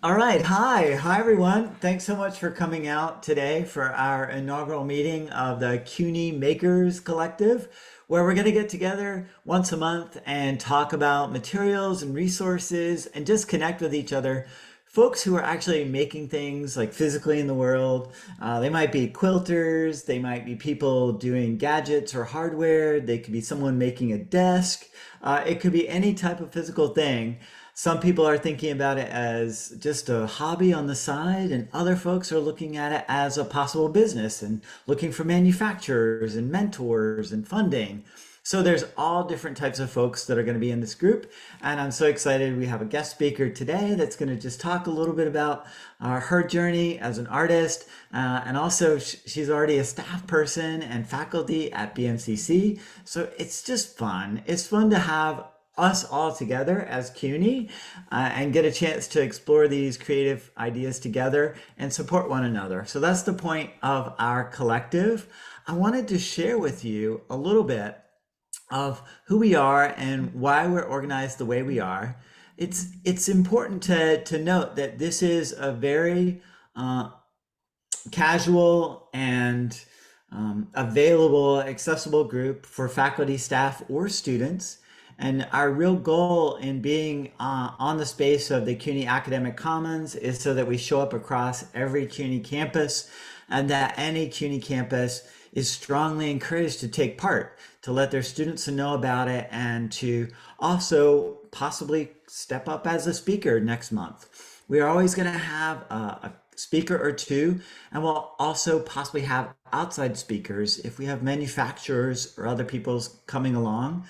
All right. Hi, everyone. Thanks so much for coming out today for our inaugural meeting of the CUNY Makers Collective, where we're going to get together once a month and talk about materials and resources and just connect with each other. Folks who are actually making things like physically in the world. They might be quilters, they might be people doing gadgets or hardware, they could be someone making a desk. It could be any type of physical thing. Some people are thinking about it as just a hobby on the side, and other folks are looking at it as a possible business and looking for manufacturers and mentors and funding. So there's all different types of folks that are going to be in this group, and I'm so excited. We have a guest speaker today that's going to just talk a little bit about her journey as an artist, and also she's already a staff person and faculty at BMCC. So it's just fun. It's fun to have us all together as CUNY and get a chance to explore these creative ideas together and support one another. So that's the point of our collective. I wanted to share with you a little bit of who we are and why we're organized the way we are. It's important to note that this is a very casual and available, accessible group for faculty, staff, or students. And our real goal in being on the space of the CUNY Academic Commons is so that we show up across every CUNY campus and that any CUNY campus is strongly encouraged to take part, to let their students know about it, and to also possibly step up as a speaker next month. We are always going to have a speaker or two, and we'll also possibly have outside speakers if we have manufacturers or other people's coming along.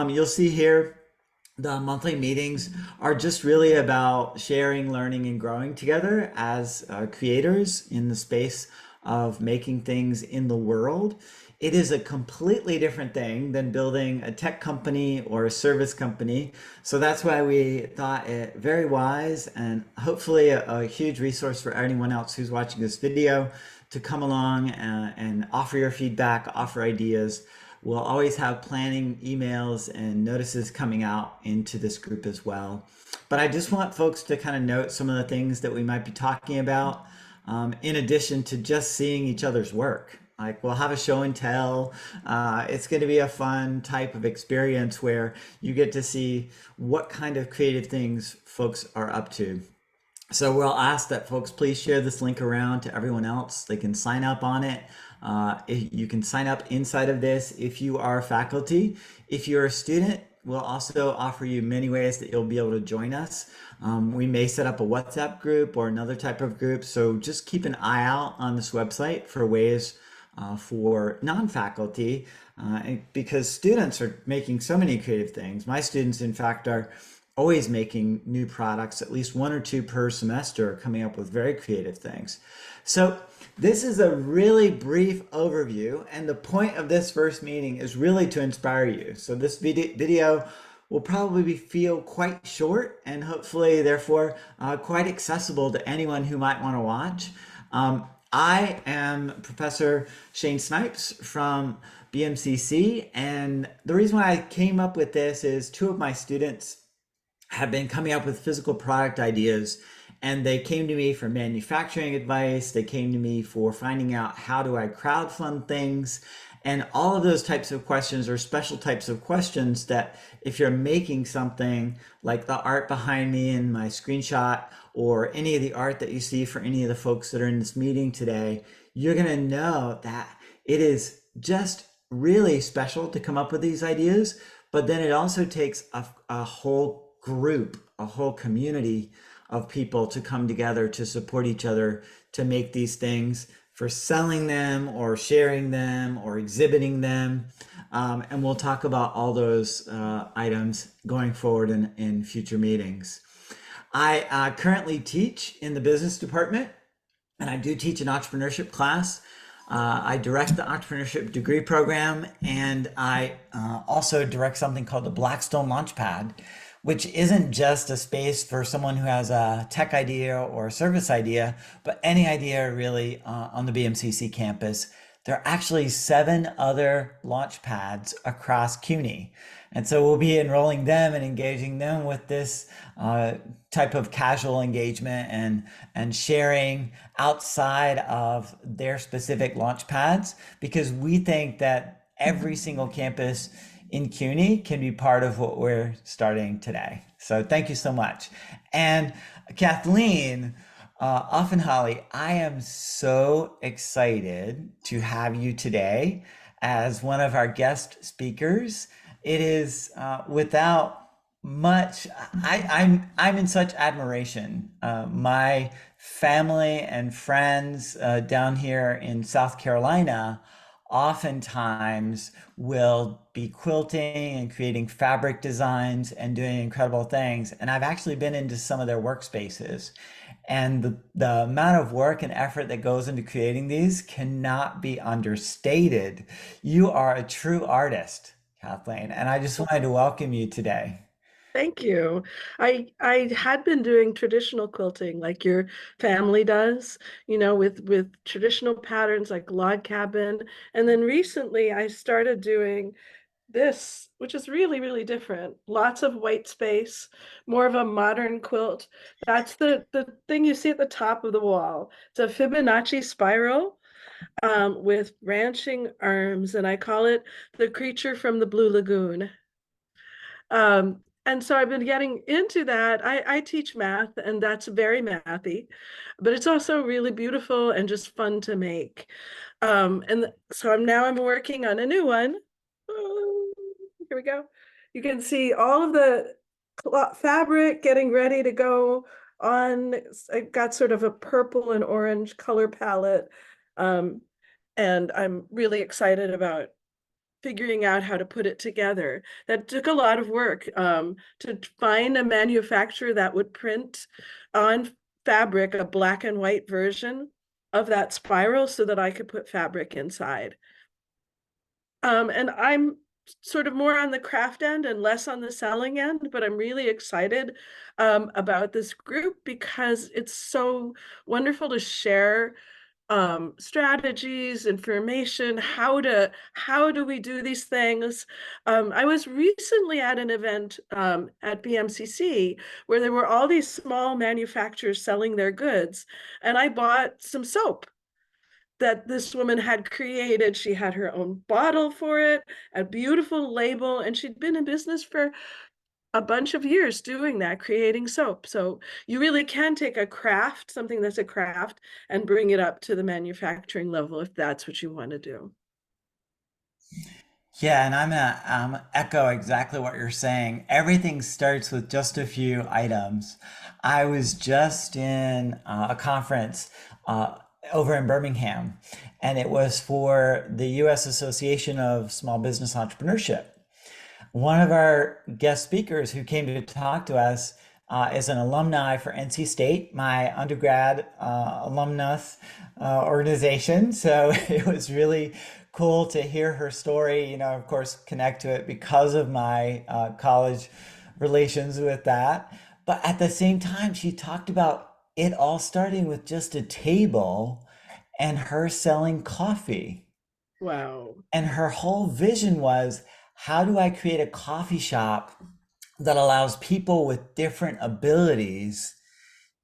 You'll see here the monthly meetings are just really about sharing, learning, and growing together as creators in the space of making things in the world. It is a completely different thing than building a tech company or a service company. So that's why we thought it very wise and hopefully a huge resource for anyone else who's watching this video to come along and offer your feedback, offer ideas. We'll always have planning emails and notices coming out into this group as well. But I just want folks to kind of note some of the things that we might be talking about in addition to just seeing each other's work. Like we'll have a show and tell. It's going to be a fun type of experience where you get to see what kind of creative things folks are up to. So we'll ask that folks please share this link around to everyone else. They can sign up on it. You can sign up inside of this if you are faculty. If you're a student, we'll also offer you many ways that you'll be able to join us. We may set up a WhatsApp group or another type of group. So just keep an eye out on this website for ways for non-faculty because students are making so many creative things. My students, in fact, are always making new products, at least one or two per semester, coming up with very creative things. So this is a really brief overview, and the point of this first meeting is really to inspire you. So this video will probably feel quite short and hopefully therefore quite accessible to anyone who might want to watch. I am Professor Shane Snipes from BMCC, and the reason why I came up with this is two of my students have been coming up with physical product ideas, and they came to me for manufacturing advice. They came to me for finding out how do I crowdfund things, and all of those types of questions are special types of questions that if you're making something like the art behind me in my screenshot or any of the art that you see for any of the folks that are in this meeting today, you're going to know that it is just really special to come up with these ideas. But then it also takes a whole group, a whole community of people to come together to support each other to make these things, for selling them or sharing them or exhibiting them. And we'll talk about all those items going forward in future meetings. I currently teach in the business department, and I do teach an entrepreneurship class. I direct the entrepreneurship degree program, and I also direct something called the Blackstone Launchpad, which isn't just a space for someone who has a tech idea or a service idea, but any idea really on the BMCC campus. there are actually 7 other launch pads across CUNY. And so we'll be enrolling them and engaging them with this type of casual engagement and sharing outside of their specific launch pads, because we think that every single campus in CUNY can be part of what we're starting today. So thank you so much. And Kathleen Offenholley, I am so excited to have you today as one of our guest speakers. It is without much. I'm in such admiration. My family and friends down here in South Carolina oftentimes will be quilting and creating fabric designs and doing incredible things. And I've actually been into some of their workspaces. And the amount of work and effort that goes into creating these cannot be understated. You are a true artist, Kathleen, and I just wanted to welcome you today. Thank you. I had been doing traditional quilting like your family does, with traditional patterns like log cabin. And then recently I started doing this, which is really, really different. Lots of white space, more of a modern quilt. That's the thing you see at the top of the wall. It's a Fibonacci spiral with branching arms, and I call it the creature from the Blue Lagoon. And so I've been getting into that. I teach math, and that's very mathy, but it's also really beautiful and just fun to make. So I'm working on a new one. Oh, here we go. You can see all of the fabric getting ready to go on. I got sort of a purple and orange color palette. Um, and I'm really excited about figuring out how to put it together. That took a lot of work to find a manufacturer that would print on fabric a black and white version of that spiral so that I could put fabric inside. And I'm sort of more on the craft end and less on the selling end, but I'm really excited about this group because it's so wonderful to share strategies, information, how do we do these things. I was recently at an event at BMCC where there were all these small manufacturers selling their goods, and I bought some soap that this woman had created. She had her own bottle for it, a beautiful label, and she'd been in business for a bunch of years doing that, creating soap. So you really can take a craft, something that's a craft, and bring it up to the manufacturing level if that's what you want to do. Yeah, and I'm gonna echo exactly what you're saying. Everything starts with just a few items. I was just in a conference over in Birmingham, and it was for the U.S. Association of Small Business Entrepreneurship. One of our guest speakers who came to talk to us is an alumni for NC State, my undergrad alumnus organization. So it was really cool to hear her story, of course, connect to it because of my college relations with that. But at the same time, she talked about it all starting with just a table and her selling coffee. Wow. And her whole vision was, how do I create a coffee shop that allows people with different abilities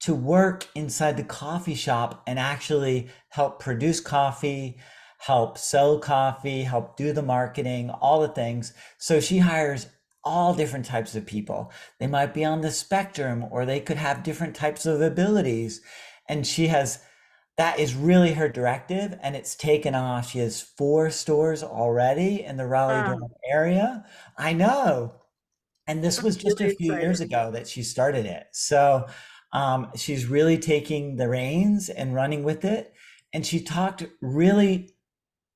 to work inside the coffee shop and actually help produce coffee, help sell coffee, help do the marketing, all the things. So she hires all different types of people. They might be on the spectrum or they could have different types of abilities. And that is really her directive, and it's taken off. She has 4 stores already in the Raleigh-Durham Wow. area. I know. And this was That's just a really few years exciting. ago that she started it. So she's really taking the reins and running with it. And she talked really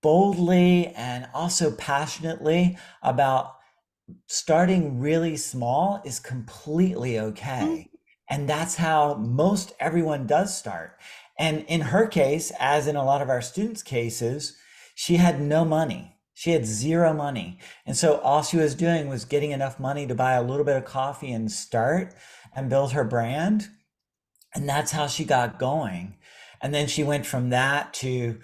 boldly and also passionately about starting really small is completely Mhm. okay. And that's how most everyone does start. And in her case, as in a lot of our students' cases, she had no money. She had zero money. And so all she was doing was getting enough money to buy a little bit of coffee and start and build her brand. And that's how she got going. And then she went from that to,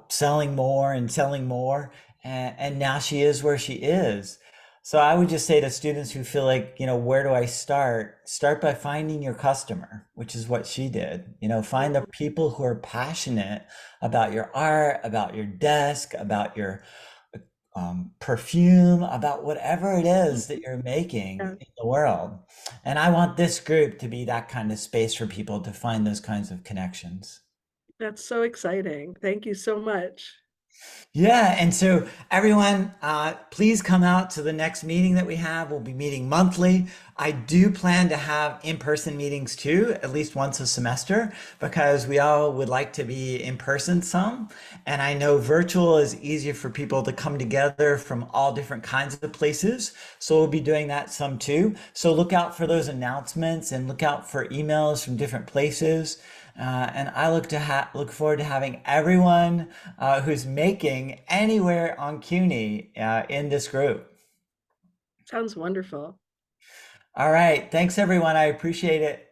selling more and selling more. And now she is where she is. So I would just say to students who feel like, where do I start? Start by finding your customer, which is what she did. Find the people who are passionate about your art, about your desk, about your perfume, about whatever it is that you're making Yeah, in the world. And I want this group to be that kind of space for people to find those kinds of connections. that's so exciting. Thank you so much. Yeah, and so everyone, please come out to the next meeting that we have. We'll be meeting monthly. I do plan to have in-person meetings too, at least once a semester, because we all would like to be in person some. And I know virtual is easier for people to come together from all different kinds of places. So we'll be doing that some too. So look out for those announcements and look out for emails from different places. And I look forward to having everyone who's making anywhere on CUNY in this group. Sounds wonderful. All right, thanks everyone. I appreciate it.